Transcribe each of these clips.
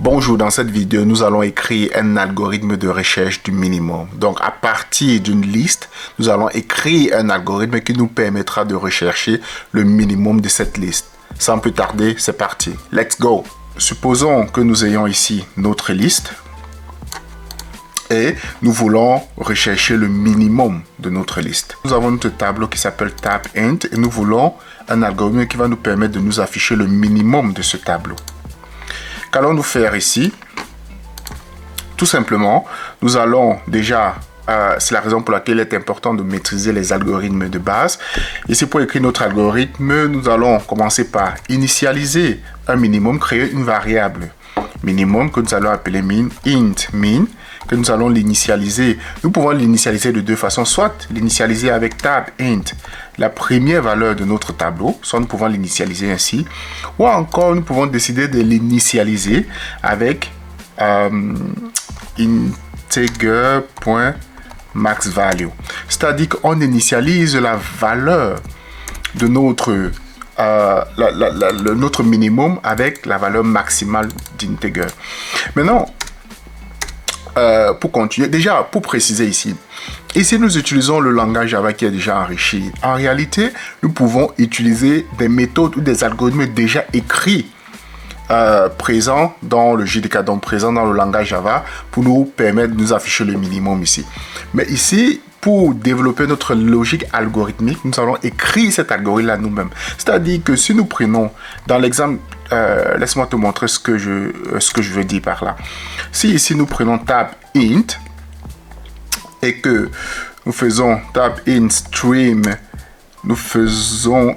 Bonjour, dans cette vidéo, nous allons écrire un algorithme de recherche du minimum. Donc, à partir d'une liste, nous allons écrire un algorithme qui nous permettra de rechercher le minimum de cette liste. Sans plus tarder, c'est parti. Let's go! Supposons que nous ayons ici notre liste et nous voulons rechercher le minimum de notre liste. Nous avons notre tableau qui s'appelle tab_int et nous voulons un algorithme qui va nous permettre de nous afficher le minimum de ce tableau. Qu'allons-nous faire ici? Tout simplement, nous allons déjà, c'est la raison pour laquelle il est important de maîtriser les algorithmes de base. Ici, pour écrire notre algorithme, nous allons commencer par initialiser un minimum, créer une variable minimum que nous allons appeler min, int min, que nous allons l'initialiser. Nous pouvons l'initialiser de deux façons, soit l'initialiser avec tab_int, la première valeur de notre tableau, soit nous pouvons l'initialiser ainsi, ou encore nous pouvons décider de l'initialiser avec integer.maxValue. C'est-à-dire qu'on initialise la valeur de notre notre minimum avec la valeur maximale d'integer. Maintenant, pour continuer, déjà pour préciser ici, nous utilisons le langage Java qui est déjà enrichi. En réalité, nous pouvons utiliser des méthodes ou des algorithmes déjà écrits présents dans le JDK, donc présents dans le langage Java pour nous permettre de nous afficher le minimum ici. Mais ici, pour développer notre logique algorithmique, nous allons écrire cet algorithme-là nous-mêmes. C'est-à-dire que si nous prenons, dans l'exemple, laisse-moi te montrer ce que je veux dire par là. Si ici nous prenons tab_int et que nous faisons tab_int stream, nous faisons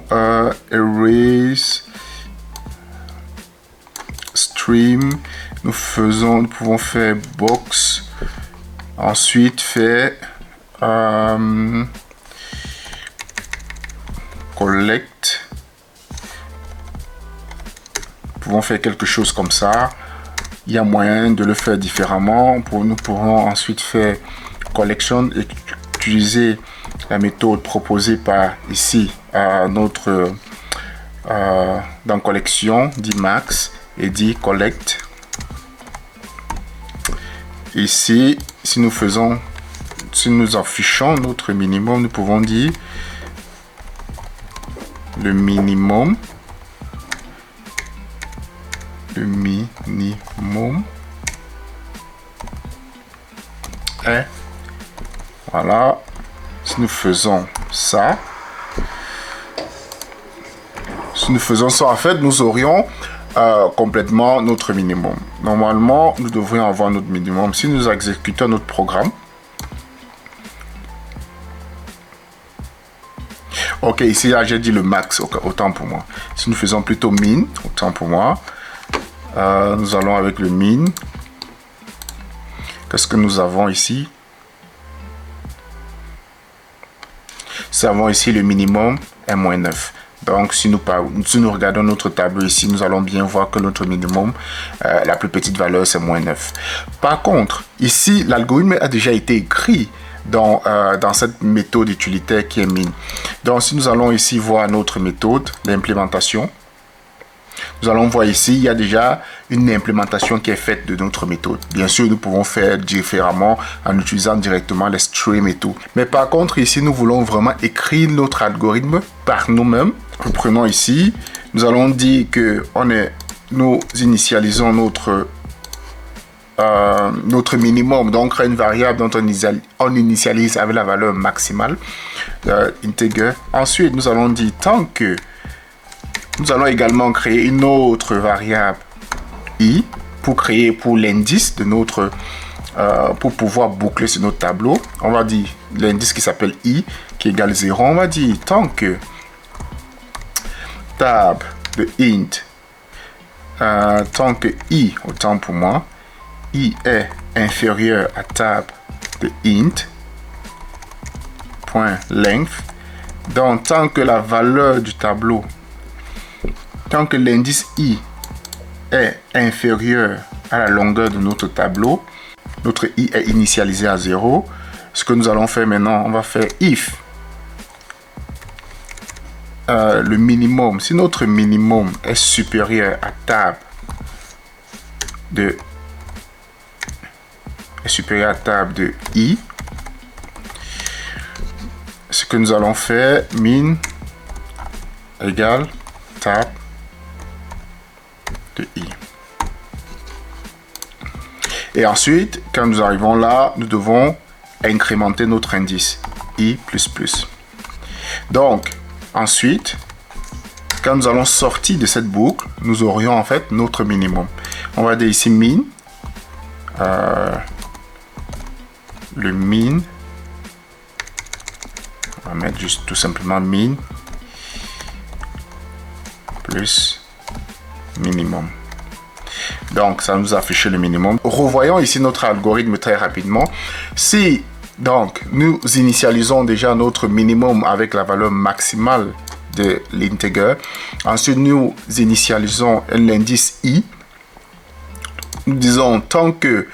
erase stream, nous pouvons faire box, ensuite faire collect, nous pouvons faire quelque chose comme ça. Il y a moyen de le faire différemment. Nous pourrons ensuite faire collection et utiliser la méthode proposée par ici notre dans collection, dit max et dit collect. Ici, si nous affichons notre minimum, nous pouvons dire le minimum est, voilà. Si nous faisons ça, en fait, nous aurions complètement notre minimum. Normalement, nous devrions avoir notre minimum. Si nous exécutons notre programme, ok, ici là j'ai dit le max, autant pour moi. Si nous faisons plutôt min, autant pour moi. Nous allons avec le min. Qu'est-ce que nous avons ici? Nous avons ici le minimum est -9. Donc si nous regardons notre tableau ici, nous allons bien voir que notre minimum, la plus petite valeur, c'est -9. Par contre, ici, l'algorithme a déjà été écrit dans cette méthode utilitaire qui est min. Donc si nous allons ici voir notre méthode d'implémentation, nous allons voir ici, il y a déjà une implémentation qui est faite de notre méthode. Bien sûr, nous pouvons faire différemment en utilisant directement les streams et tout. Mais par contre, ici, nous voulons vraiment écrire notre algorithme par nous-mêmes. Nous prenons ici, nous allons dire que nous initialisons notre minimum, donc une variable dont on initialise avec la valeur maximale, integer. Ensuite, nous allons dire tant que nous allons également créer une autre variable i pour l'indice de notre pour pouvoir boucler sur notre tableau. On va dire l'indice qui s'appelle i qui égale 0. On va dire tant que tab de int tant que i, autant pour moi, i est inférieur à tab de int point length. Donc tant que la valeur du tableau, tant que l'indice i est inférieur à la longueur de notre tableau, notre i est initialisé à 0. Ce que nous allons faire maintenant, on va faire if le minimum, si notre minimum est supérieur à tab de est supérieur à table de i, ce que nous allons faire, min égale table de i. Et ensuite, quand nous arrivons là, nous devons incrémenter notre indice i++. Donc, ensuite, quand nous allons sortir de cette boucle, nous aurions en fait notre minimum. On va dire ici min, le min, on va mettre juste tout simplement min plus minimum. Donc, ça nous a affiché le minimum. Revoyons ici notre algorithme très rapidement. Si, donc, nous initialisons déjà notre minimum avec la valeur maximale de l'integer. Ensuite, nous initialisons l'indice i. Nous disons, tant que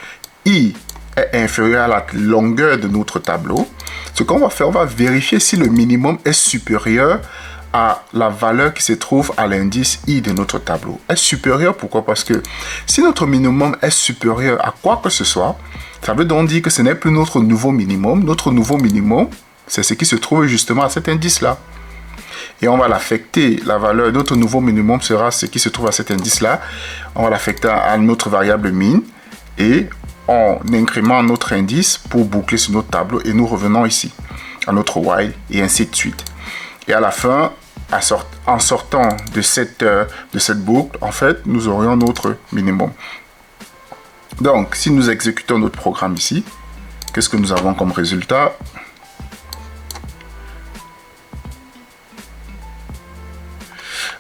i est inférieur à la longueur de notre tableau, ce qu'on va faire, on va vérifier si le minimum est supérieur à la valeur qui se trouve à l'indice i de notre tableau. Est supérieur, pourquoi? Parce que si notre minimum est supérieur à quoi que ce soit, ça veut donc dire que ce n'est plus notre nouveau minimum. Notre nouveau minimum, c'est ce qui se trouve justement à cet indice-là. Et on va l'affecter, la valeur, notre nouveau minimum sera ce qui se trouve à cet indice-là. On va l'affecter à notre variable min et on incrémente notre indice pour boucler sur notre tableau et nous revenons ici à notre while et ainsi de suite. Et à la fin, en sortant de cette boucle, en fait, nous aurions notre minimum. Donc, si nous exécutons notre programme ici, qu'est-ce que nous avons comme résultat?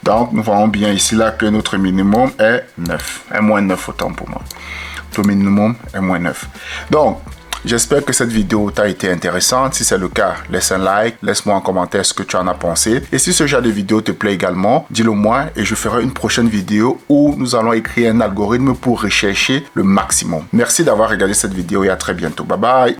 Donc, nous voyons bien ici là que notre minimum est 9. Est moins 9 autant pour moi. Notre minimum est moins 9. Donc, j'espère que cette vidéo t'a été intéressante. Si c'est le cas, laisse un like, laisse-moi en commentaire ce que tu en as pensé. Et si ce genre de vidéo te plaît également, dis-le moi et je ferai une prochaine vidéo où nous allons écrire un algorithme pour rechercher le maximum. Merci d'avoir regardé cette vidéo et à très bientôt. Bye bye.